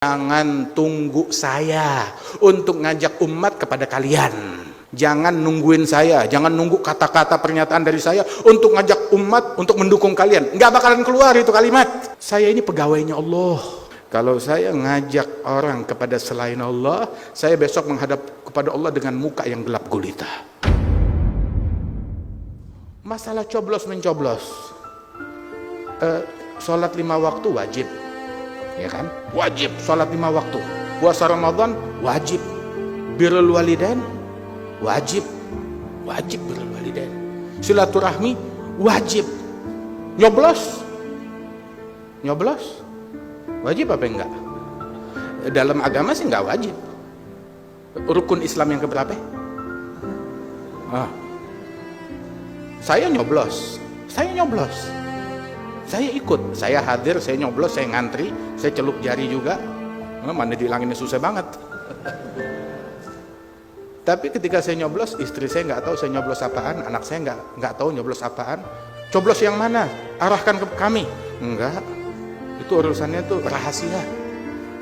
Jangan tunggu saya untuk ngajak umat kepada kalian. Jangan nungguin saya, jangan nunggu kata-kata pernyataan dari saya untuk ngajak umat untuk mendukung kalian. Nggak bakalan keluar itu kalimat. Saya ini pegawainya Allah. Kalau saya ngajak orang kepada selain Allah, saya besok menghadap kepada Allah dengan muka yang gelap gulita. Masalah coblos mencoblos, sholat 5 waktu wajib, ya kan? Wajib sholat 5 waktu. Puasa Ramadan wajib. Birrul walidain wajib, wajib birrul walidain. Silaturahmi wajib. Nyoblos wajib apa enggak? Dalam agama sih enggak wajib. Rukun Islam yang keberapa? Saya nyoblos, saya ikut, saya hadir, saya nyoblos, saya ngantri, saya celup jari juga. Mana dihilanginnya susah banget. Tapi ketika saya nyoblos, istri saya nggak tahu saya nyoblos apaan, anak saya nggak tahu nyoblos apaan. Coblos yang mana? Arahkan ke kami. Enggak, itu urusannya tuh rahasia.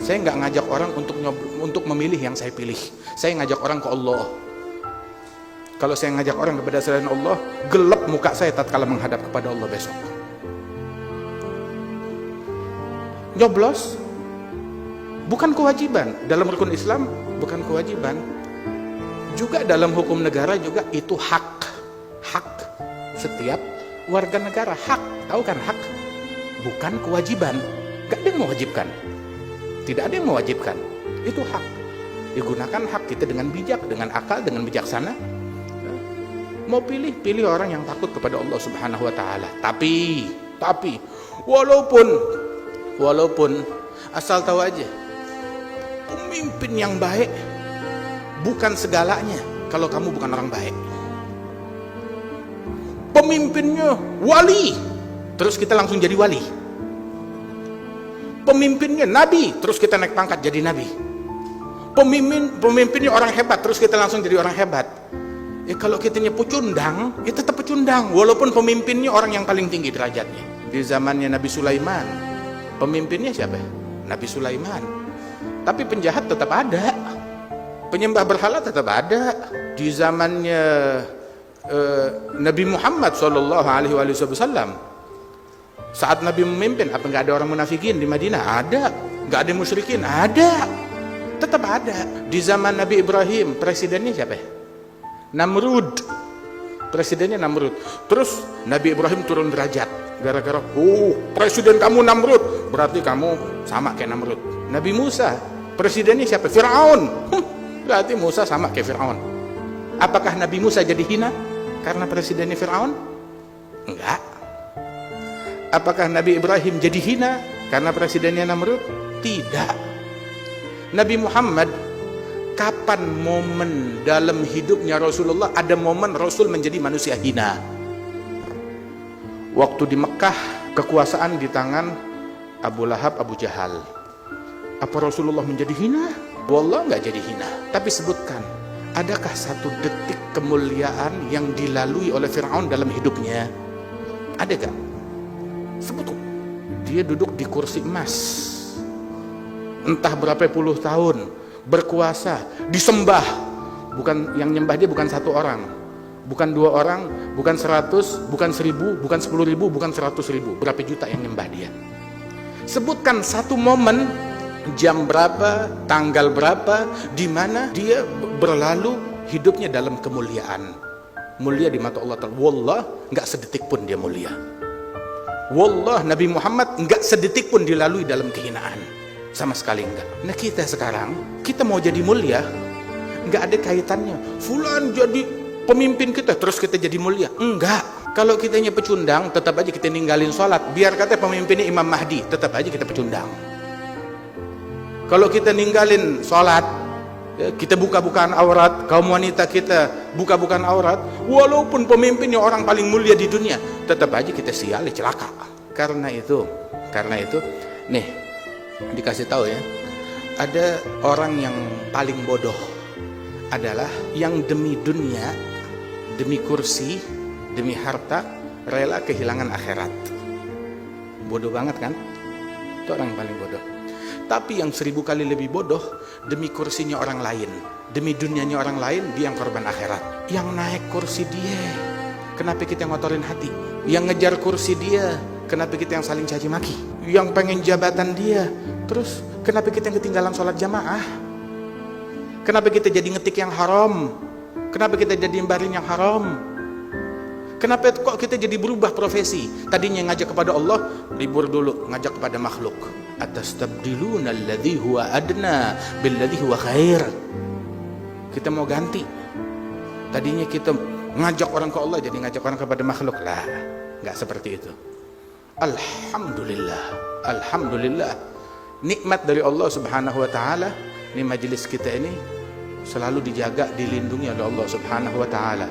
Saya nggak ngajak orang untuk memilih yang saya pilih. Saya ngajak orang ke Allah. Kalau saya ngajak orang kepada selain Allah, gelap muka saya tatkala menghadap kepada Allah besok. Nyoblos bukan kewajiban dalam rukun Islam, bukan kewajiban. Juga dalam hukum negara juga itu hak setiap warga negara, hak. Tahu kan hak? Bukan kewajiban. Gak ada yang mewajibkan. Tidak ada yang mewajibkan. Itu hak. Digunakan hak kita dengan bijak, dengan akal, dengan bijaksana. Mau pilih orang yang takut kepada Allah Subhanahu wa taala. Tapi walaupun asal tahu aja, pemimpin yang baik bukan segalanya kalau kamu bukan orang baik. Pemimpinnya wali, terus kita langsung jadi wali. Pemimpinnya nabi, terus kita naik pangkat jadi nabi. Pemimpinnya orang hebat, terus kita langsung jadi orang hebat. Ya kalau kitanya pecundang, ya tetap pecundang walaupun pemimpinnya orang yang paling tinggi derajatnya. Di zamannya Nabi Sulaiman, pemimpinnya siapa? Nabi Sulaiman. Tapi penjahat tetap ada. Penyembah berhala tetap ada. Di zamannya Nabi Muhammad SAW, saat Nabi memimpin, apa nggak ada orang munafikin di Madinah? Ada. Nggak ada musyrikin? Ada. Tetap ada. Di zaman Nabi Ibrahim, presidennya siapa? Namrud. Presidennya Namrud. Terus Nabi Ibrahim turun derajat gara-gara presiden kamu Namrud, berarti kamu sama kayak Namrud. Nabi Musa, presidennya siapa? Fir'aun. Berarti Musa sama kayak Fir'aun. Apakah Nabi Musa jadi hina karena presidennya Fir'aun? Enggak. Apakah Nabi Ibrahim jadi hina karena presidennya Namrud? Tidak. Nabi Muhammad, kapan momen dalam hidupnya Rasulullah ada momen Rasul menjadi manusia hina? Waktu di Mekah, kekuasaan di tangan Abu Lahab, Abu Jahal. Apa Rasulullah menjadi hina? Wallah nggak jadi hina. Tapi sebutkan, adakah satu detik kemuliaan yang dilalui oleh Fir'aun dalam hidupnya? Ada gak? Sebutkan. Dia duduk di kursi emas entah berapa puluh tahun, berkuasa, disembah. Bukan yang nyembah dia bukan satu orang, bukan 2 orang, bukan 100, bukan 1000, bukan 10.000, bukan 100.000. Berapa juta yang nyembah dia? Sebutkan satu momen, jam berapa, tanggal berapa, di mana dia berlalu hidupnya dalam kemuliaan. Mulia di mata Allah Ta'ala. Wallah, nggak sedetik pun dia mulia. Wallah, Nabi Muhammad nggak sedetik pun dilalui dalam kehinaan. Sama sekali enggak. Nah kita sekarang, kita mau jadi mulia, enggak ada kaitannya fulan jadi pemimpin kita terus kita jadi mulia. Enggak. Kalau kitanya pecundang, tetap aja kita ninggalin sholat. Biar kata pemimpinnya Imam Mahdi, tetap aja kita pecundang. Kalau kita ninggalin sholat, kita buka-bukaan aurat, kaum wanita kita buka-bukaan aurat, walaupun pemimpinnya orang paling mulia di dunia, tetap aja kita sial, celaka. Karena itu nih dikasih tahu ya, ada orang yang paling bodoh adalah yang demi dunia, demi kursi, demi harta rela kehilangan akhirat. Bodoh banget kan? Itu orang yang paling bodoh. Tapi yang 1000 kali lebih bodoh, demi kursinya orang lain, demi dunianya orang lain, dia yang korban akhirat. Yang naik kursi dia, kenapa kita ngotorin hati? Yang ngejar kursi dia, kenapa kita yang saling caci maki? Yang pengen jabatan dia, terus kenapa kita yang ketinggalan sholat jamaah? Kenapa kita jadi ngetik yang haram? Kenapa kita jadi baring yang haram? Kenapa kok kita jadi berubah profesi? Tadinya ngajak kepada Allah, libur dulu, ngajak kepada makhluk. Atastabdiluna alladhi huwa adna billadhi huwa khair. Kita mau ganti. Tadinya kita ngajak orang ke Allah, jadi ngajak orang kepada makhluk. Lah, nggak seperti itu. Alhamdulillah, alhamdulillah. Nikmat dari Allah Subhanahu wa taala, ini majelis kita ini selalu dijaga, dilindungi oleh Allah Subhanahu wa taala.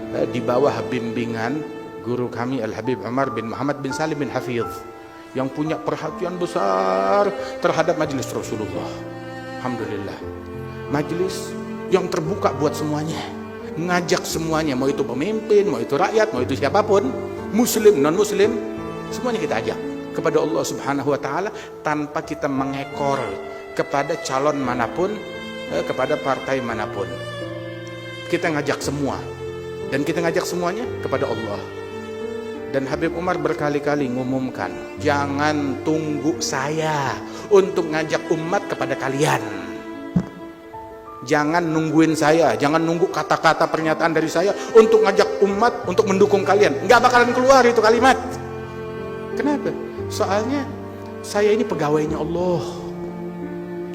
Di bawah bimbingan guru kami Al-Habib Umar bin Muhammad bin Salim bin Hafidh, yang punya perhatian besar terhadap majelis Rasulullah. Alhamdulillah. Majelis yang terbuka buat semuanya, ngajak semuanya, mau itu pemimpin, mau itu rakyat, mau itu siapapun, muslim, non muslim, semuanya kita ajak kepada Allah Subhanahu wa taala tanpa kita mengekor kepada calon manapun, kepada partai manapun. Kita ngajak semua, dan kita ngajak semuanya kepada Allah. Dan Habib Umar berkali-kali ngumumkan, jangan tunggu saya untuk ngajak umat kepada kalian. Jangan nungguin saya, jangan nunggu kata-kata pernyataan dari saya untuk ngajak umat untuk mendukung kalian. Nggak bakalan keluar itu kalimat. Kenapa? Soalnya saya ini pegawainya Allah,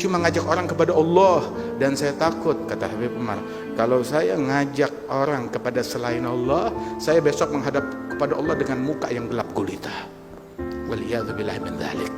cuma ngajak orang kepada Allah. Dan saya takut, kata Habib Umar, kalau saya ngajak orang kepada selain Allah, saya besok menghadap kepada Allah dengan muka yang gelap gulita. Waliyadzubillah min dzalik.